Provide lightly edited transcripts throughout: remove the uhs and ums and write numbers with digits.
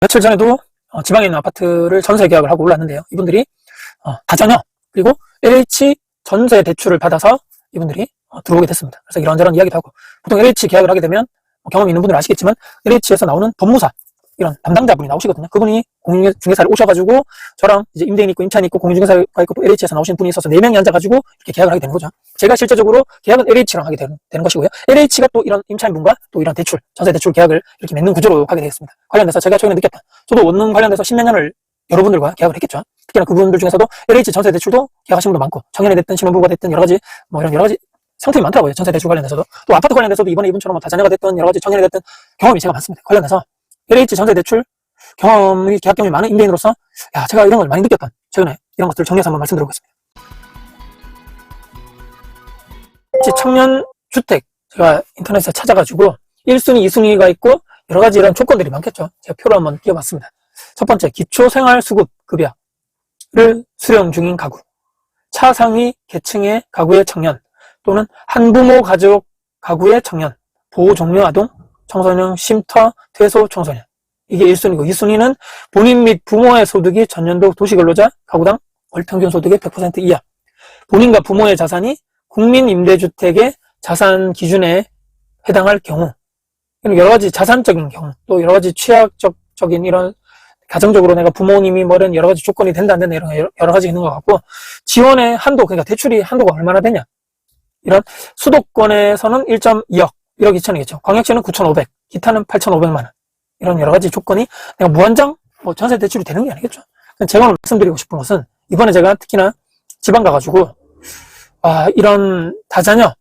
며칠 전에도 지방에 있는 아파트를 전세 계약을 하고 올랐는데요. 이분들이 다자녀 그리고 LH 전세 대출을 받아서 이분들이 들어오게 됐습니다. 그래서 이런저런 이야기도 하고, 보통 LH 계약을 하게 되면 경험이 있는 분들은 아시겠지만 LH에서 나오는 법무사 이런 담당자분이 나오시거든요. 그분이 공인중개사를 오셔가지고 저랑 이제 임대인 있고 임차인 있고 공인중개사가 있고 또 LH에서 나오신 분이 있어서 4명이 앉아가지고 이렇게 계약을 하게 되는 거죠. 제가 실제적으로 계약은 LH랑 하게 되는 것이고요. LH가 또 이런 임차인분과 또 이런 대출, 전세 대출 계약을 이렇게 맺는 구조로 하게 되었습니다. 관련돼서 제가 최근에 느꼈던, 저도 원룸 관련돼서 10몇 년을 여러분들과 계약을 했겠죠. 특히나 그분들 중에서도 LH 전세 대출도 계약하신 분도 많고, 청년이 됐든 신혼부부가 됐든 여러 가지 상품이 많더라고요. 전세 대출 관련해서도. 또 아파트 관련돼서도 이번에 이분처럼 다자녀가 됐든 여러 가지 청년이 됐든 경험이 제가 많습니다. 관련해서 LH 전세 대출 계약 경험이 많은 임대인으로서 제가 이런 걸 많이 느꼈던, 최근에 이런 것들을 정리해서 한번 말씀드려보겠습니다. 청년 주택 제가 인터넷에 찾아가지고 1순위, 2순위가 있고 여러 가지 이런 조건들이 많겠죠. 제가 표를 한번 띄워봤습니다. 첫 번째, 기초생활수급급여를 수령 중인 가구, 차상위 계층의 가구의 청년 또는 한부모 가족 가구의 청년, 보호종료 아동, 청소년 쉼터 퇴소 청소년. 이게 1순위고, 2순위는 본인 및 부모의 소득이 전년도 도시근로자 가구당 월평균 소득의 100% 이하, 본인과 부모의 자산이 국민임대주택의 자산 기준에 해당할 경우, 여러 가지 자산적인 경우, 또 여러 가지 취약적인 이런 가정적으로 내가 부모님이 이런 여러 가지 조건이 된다 안 된다 이런 여러 가지 있는 것 같고, 지원의 한도, 그러니까 대출이 한도가 얼마나 되냐, 이런 수도권에서는 1.2억 1억 2천이겠죠. 광역시는 9,500, 기타는 8,500만 원. 이런 여러 가지 조건이 내가 무한정 전세 대출이 되는 게 아니겠죠. 제가 오늘 말씀드리고 싶은 것은, 이번에 제가 특히나 지방 가가지고 이런 다자녀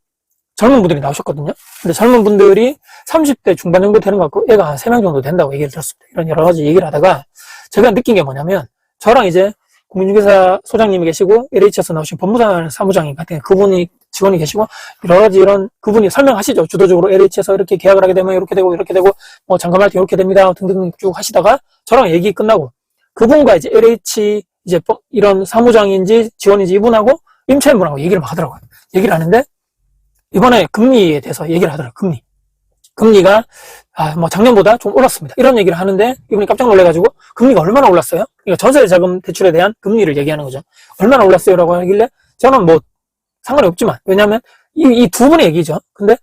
젊은 분들이 나오셨거든요. 근데 젊은 분들이 30대 중반 정도 되는 것 같고 애가 한 3명 정도 된다고 얘기를 들었습니다. 이런 여러 가지 얘기를 하다가 제가 느낀 게 뭐냐면, 저랑 이제 공인중개사 소장님이 계시고 LH에서 나오신 법무사 사무장님 같은 그분이 직원이 계시고 여러 가지 이런 그분이 설명하시죠. 주도적으로 LH에서 이렇게 계약을 하게 되면 이렇게 되고 잔금할 때 이렇게 됩니다 등등 쭉 하시다가 저랑 얘기 끝나고 그분과 이제 LH 이제 이런 사무장인지 지원인지 이분하고 임차인분하고 얘기를 막 하더라고요. 얘기를 하는데 이번에 금리에 대해서 얘기를 하더라고요. 금리가 작년보다 좀 올랐습니다. 이런 얘기를 하는데 이분이 깜짝 놀래가지고 금리가 얼마나 올랐어요? 그러니까 전세자금 대출에 대한 금리를 얘기하는 거죠. 얼마나 올랐어요? 라고 하길래 저는 상관이 없지만, 왜냐하면 이 두 분의 얘기죠. 근데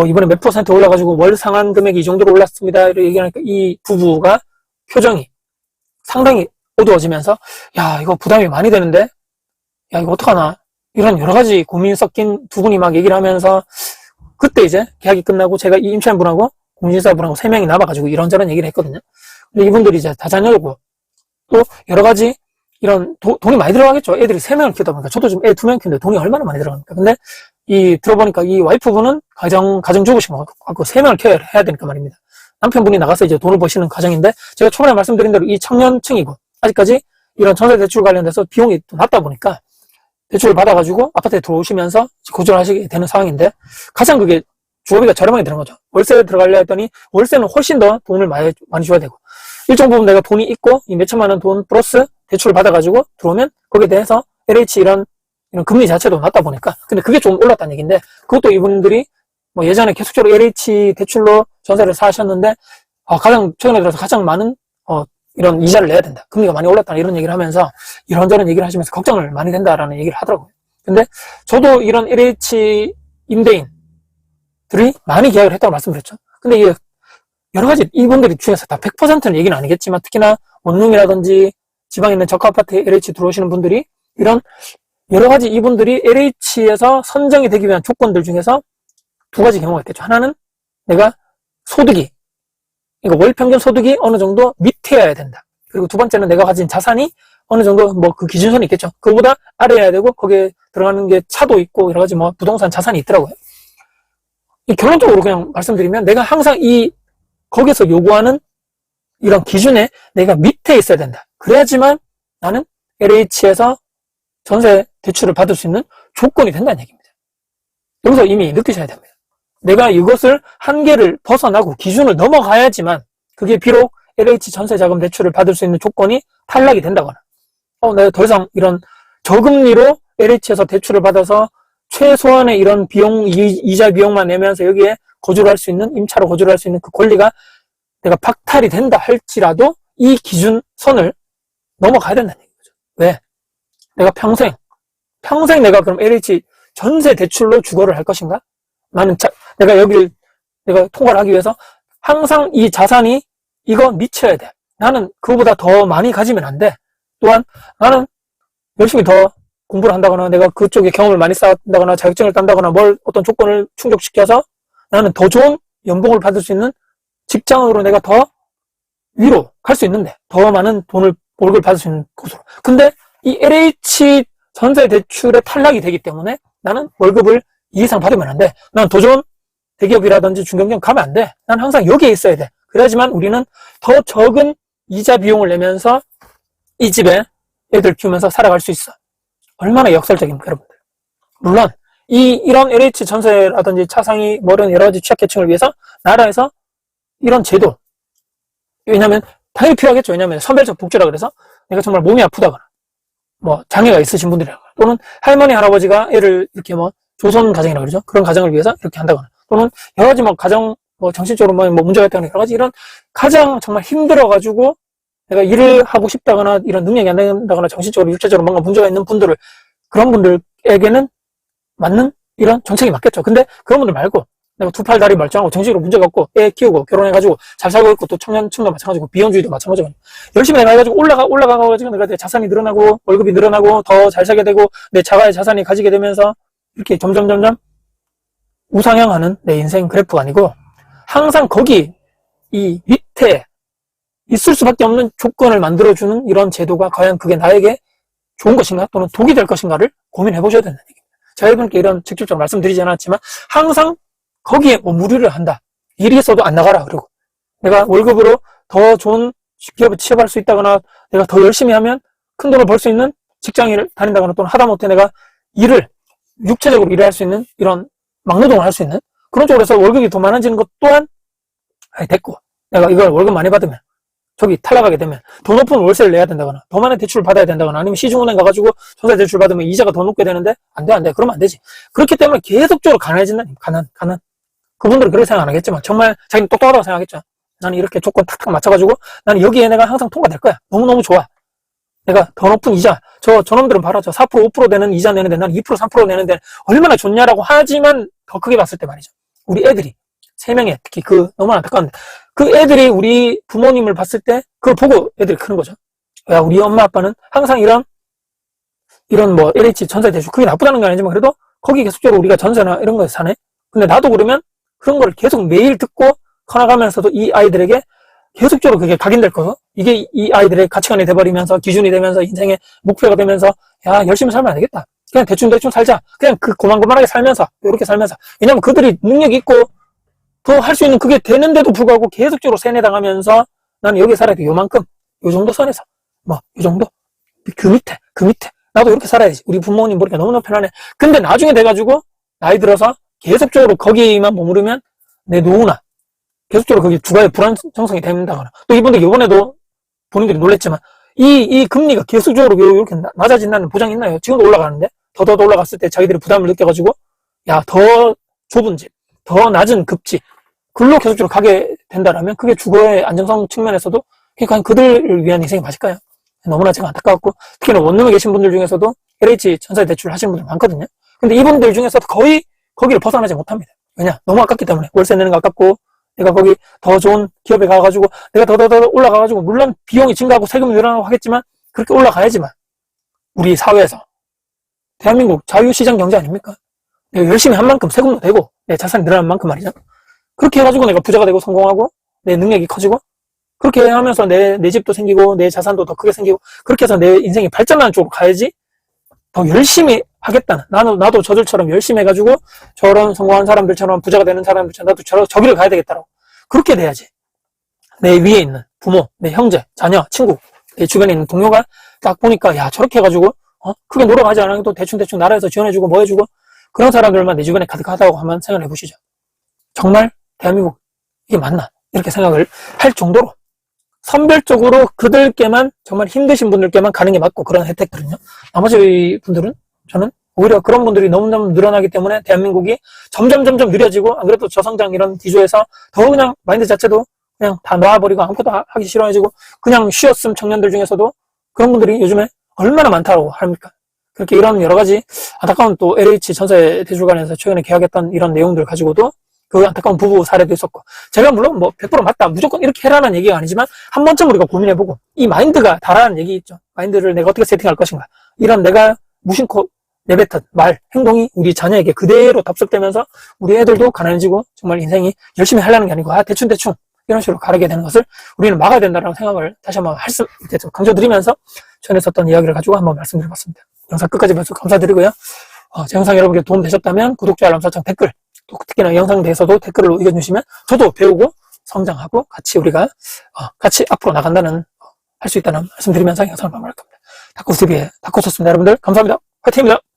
이번에 몇 % 올라가지고 월 상환 금액이 이 정도로 올랐습니다. 이렇게 얘기하니까 이 부부가 표정이 상당히 어두워지면서 이거 부담이 많이 되는데 이거 어떡하나, 이런 여러 가지 고민 섞인 두 분이 막 얘기를 하면서, 그때 이제 계약이 끝나고 제가 이 임차인분하고 공인중개사분하고 3명이 남아가지고 이런저런 얘기를 했거든요. 근데 이분들이 이제 다자녀고 또 여러 가지 이런 돈이 많이 들어가겠죠. 애들이 3명을 키우다 보니까. 저도 지금 애 2명 키우는데 돈이 얼마나 많이 들어갑니까? 근데 들어보니까 이 와이프분은 가정주부신 것 같고 3명을 키워야 되니까 말입니다. 남편분이 나가서 이제 돈을 버시는 가정인데, 제가 초반에 말씀드린 대로 이 청년층이고 아직까지 이런 전세 대출 관련돼서 비용이 또 낮다 보니까 대출을 받아가지고 아파트에 들어오시면서 거주를 하시게 되는 상황인데, 가장 그게 주거비가 저렴하게 드는 거죠. 월세에 들어가려 했더니 월세는 훨씬 더 돈을 많이 줘야 되고, 일정 부분 내가 돈이 있고 이 몇천만 원 돈 플러스 대출을 받아가지고 들어오면 거기에 대해서 LH 이런 금리 자체도 낮다 보니까, 근데 그게 좀 올랐다는 얘기인데, 그것도 이분들이 예전에 계속적으로 LH 대출로 전세를 사셨는데 최근에 들어서 가장 많은 이런 이자를 내야 된다, 금리가 많이 올랐다 이런 얘기를 하면서 이런저런 얘기를 하시면서 걱정을 많이 된다라는 얘기를 하더라고요. 근데 저도 이런 LH 임대인들이 많이 계약을 했다고 말씀드렸죠. 근데 이게 여러 가지 이분들이 중에서 다 100%는 얘기는 아니겠지만, 특히나 원룸이라든지 지방에 있는 저가 아파트에 LH 들어오시는 분들이 이런 여러 가지 이분들이 LH에서 선정이 되기 위한 조건들 중에서 2가지 경우가 있겠죠. 하나는 내가 소득이, 그러니까 월 평균 소득이 어느 정도 밑에여야 된다. 그리고 2번째는 내가 가진 자산이 어느 정도 그 기준선이 있겠죠. 그거보다 아래여야 되고 거기에 들어가는 게 차도 있고 여러 가지 부동산 자산이 있더라고요. 결론적으로 그냥 말씀드리면, 내가 항상 거기서 요구하는 이런 기준에 내가 밑에 있어야 된다. 그래야지만 나는 LH에서 전세 대출을 받을 수 있는 조건이 된다는 얘기입니다. 여기서 이미 느끼셔야 됩니다. 내가 이것을 한계를 벗어나고 기준을 넘어가야지만 그게 비록 LH 전세자금 대출을 받을 수 있는 조건이 탈락이 된다거나, 내가 더 이상 이런 저금리로 LH에서 대출을 받아서 최소한의 이런 이자 비용만 내면서 여기에 거주를 할 수 있는, 임차로 거주를 할 수 있는 그 권리가 내가 박탈이 된다 할지라도 이 기준선을 넘어가야 된다는 얘기죠. 왜? 내가 평생 내가 그럼 LH 전세 대출로 주거를 할 것인가? 내가 여기를 내가 통과를 하기 위해서 항상 이 자산이 이거 미쳐야 돼. 나는 그거보다 더 많이 가지면 안 돼. 또한 나는 열심히 더 공부를 한다거나 내가 그쪽에 경험을 많이 쌓았다거나 자격증을 딴다거나 어떤 조건을 충족시켜서 나는 더 좋은 연봉을 받을 수 있는 직장으로 내가 더 위로 갈 수 있는데 더 많은 월급을 받을 수 있는 곳으로. 근데 이 LH 전세 대출에 탈락이 되기 때문에 나는 월급을 이 이상 받으면 안 돼. 난 더 좋은 대기업이라든지 중견기업 가면 안 돼. 난 항상 여기에 있어야 돼. 그래야지만 우리는 더 적은 이자 비용을 내면서 이 집에 애들 키우면서 살아갈 수 있어. 얼마나 역설적입니까, 여러분들. 물론 이런 LH 전세라든지 차상위 이런 여러 가지 취약계층을 위해서 나라에서 이런 제도, 왜냐면 당연히 필요하겠죠. 왜냐면 선별적 복지라 그래서 내가 정말 몸이 아프다거나 장애가 있으신 분들이라거나 또는 할머니 할아버지가 애를 이렇게 조선 가정이라고 그러죠. 그런 가정을 위해서 이렇게 한다거나 또는 여러 가지 가정 정신적으로 문제가 있다거나 여러 가지 이런 가장 정말 힘들어가지고 내가 일을 하고 싶다거나 이런 능력이 안 된다거나 정신적으로 육체적으로 뭔가 문제가 있는 분들을 그런 분들에게는 맞는 이런 정책이 맞겠죠. 근데 그런 분들 말고 내가 두 팔 다리 멀쩡하고 정신적으로 문제가 없고 애 키우고 결혼해가지고 잘 살고 있고 또 청년층도 마찬가지고 비혼주의도 마찬가지고 열심히 내가 해가지고 올라가가지고 내가 내 자산이 늘어나고 월급이 늘어나고 더 잘 살게 되고 내 자가의 자산이 가지게 되면서 이렇게 점점 우상향하는 내 인생 그래프가 아니고 항상 거기 이 밑에 있을 수밖에 없는 조건을 만들어주는 이런 제도가 과연 그게 나에게 좋은 것인가 또는 독이 될 것인가를 고민해 보셔야 된다는 얘기입니다. 제가 여러분께 이런 직접적으로 말씀드리지 않았지만 항상 거기에 무리를 한다. 일이 있어도 안 나가라. 그리고 내가 월급으로 더 좋은 기업에 취업할 수 있다거나 내가 더 열심히 하면 큰 돈을 벌 수 있는 직장을 다닌다거나 또는 하다못해 내가 일을 육체적으로 일을 할 수 있는 이런 막노동을 할 수 있는 그런 쪽으로 해서 월급이 더 많아지는 것 또한 됐고 내가 이걸 월급 많이 받으면 저기 탈락하게 되면 더 높은 월세를 내야 된다거나 더 많은 대출을 받아야 된다거나 아니면 시중은행 가가지고 전세 대출 받으면 이자가 더 높게 되는데 안 돼. 그러면 안 되지. 그렇기 때문에 계속적으로 가난해진다니. 가난. 그분들은 그렇게 생각 안 하겠지만 정말 자기는 똑똑하다고 생각하겠죠. 나는 이렇게 조건 탁탁 맞춰가지고 나는 여기에 내가 항상 통과될 거야. 너무너무 좋아. 내가 더 높은 이자 저놈들은 봐라 4% 5% 되는 이자 내는데 나는 2% 3% 내는데 얼마나 좋냐라고 하지만 더 크게 봤을 때 말이죠. 우리 애들이 3명에 특히 너무 안타까운데 그 애들이 우리 부모님을 봤을 때 그걸 보고 애들이 크는 거죠. 야, 우리 엄마 아빠는 항상 이런 LH 전세 대출 그게 나쁘다는 건 아니지만 그래도 거기 계속적으로 우리가 전세나 이런 거에 사네. 근데 나도 그러면 그런 걸 계속 매일 듣고 커나가면서도 이 아이들에게 계속적으로 그게 각인될 거고 이게 이 아이들의 가치관이 돼버리면서 기준이 되면서 인생의 목표가 되면서 야 열심히 살면 안 되겠다. 그냥 대충 살자. 그냥 고만고만하게 살면서 이렇게 살면서 왜냐면 그들이 능력이 있고 더 할 수 있는 그게 되는데도 불구하고 계속적으로 세뇌당하면서 나는 여기 살아야 돼. 요만큼 요 정도 선에서 요 정도 그 밑에 나도 이렇게 살아야지. 우리 부모님 보니까 너무너무 편하네. 근데 나중에 돼가지고 나이 들어서 계속적으로 거기에만 머무르면 내 노후나 계속적으로 거기 주가의 불안정성이 된다거나 또 이분들 이번에도 본인들이 놀랬지만 이 금리가 계속적으로 이렇게 낮아진다는 보장이 있나요? 지금도 올라가는데 더 올라갔을 때 자기들이 부담을 느껴가지고 야 더 좁은 집 더 낮은 급지 글로 계속적으로 가게 된다라면 그게 주거의 안정성 측면에서도 그러니까 그들을 위한 인생이 맞을까요? 너무나 제가 안타까웠고 특히나 원룸에 계신 분들 중에서도 LH 전세 대출 하시는 분들 많거든요. 근데 이분들 중에서도 거의 거기를 벗어나지 못합니다. 왜냐? 너무 아깝기 때문에 월세 내는 거 아깝고 내가 거기 더 좋은 기업에 가가지고 내가 더 올라가가지고 물론 비용이 증가하고 세금이 늘어나고 하겠지만 그렇게 올라가야지만 우리 사회에서 대한민국 자유시장 경제 아닙니까? 내가 열심히 한 만큼 세금도 내고 내 자산이 늘어난 만큼 말이죠. 그렇게 해가지고 내가 부자가 되고 성공하고 내 능력이 커지고 그렇게 하면서 내 집도 생기고 내 자산도 더 크게 생기고 그렇게 해서 내 인생이 발전하는 쪽으로 가야지 더 열심히 하겠다는 나도 저들처럼 열심히 해가지고 저런 성공한 사람들처럼 부자가 되는 사람들처럼 나도 저기를 가야 되겠다라고 그렇게 돼야지 내 위에 있는 부모, 내 형제, 자녀, 친구 내 주변에 있는 동료가 딱 보니까 야 저렇게 해가지고 크게 노력하지 않아도 대충 나라에서 지원해주고 뭐 해주고 그런 사람들만 내 주변에 가득하다고 한번 생각을 해보시죠. 정말 대한민국 이게 맞나 이렇게 생각을 할 정도로 선별적으로 그들께만 정말 힘드신 분들께만 가는 게 맞고 그런 혜택들은요. 나머지 분들은 저는 오히려 그런 분들이 너무너무 늘어나기 때문에 대한민국이 점점 느려지고 안 그래도 저성장 이런 기조에서 더 그냥 마인드 자체도 그냥 다 놔버리고 아무것도 하기 싫어해지고 그냥 쉬었음 청년들 중에서도 그런 분들이 요즘에 얼마나 많다고 합니까? 그렇게 이런 여러 가지 안타까운 또 LH 전세 대출관에서 최근에 계약했던 이런 내용들 가지고도 그 안타까운 부부 사례도 있었고, 제가 물론 뭐 100% 맞다 무조건 이렇게 해라는 얘기가 아니지만 한 번쯤 우리가 고민해보고 이 마인드가 다라는 얘기 있죠. 마인드를 내가 어떻게 세팅할 것인가, 이런 내가 무심코 내뱉은 말, 행동이 우리 자녀에게 그대로 답습되면서 우리 애들도 가난해지고 정말 인생이 열심히 하려는 게 아니고 대충 이런 식으로 가르게 되는 것을 우리는 막아야 된다는 생각을 다시 한번 강조드리면서 전에 썼던 이야기를 가지고 한번 말씀드려봤습니다. 영상 끝까지 봐주셔서 감사드리고요. 제 영상 여러분께 도움 되셨다면 구독자, 알람 설정, 댓글, 또 특히나 영상에 대해서도 댓글로 의견 주시면 저도 배우고 성장하고 같이 우리가 같이 앞으로 나간다는 할 수 있다는 말씀드리면서 영상을 마무리할 겁니다. 다코TV의 다코였습니다. 여러분들 감사합니다. 화이팅입니다.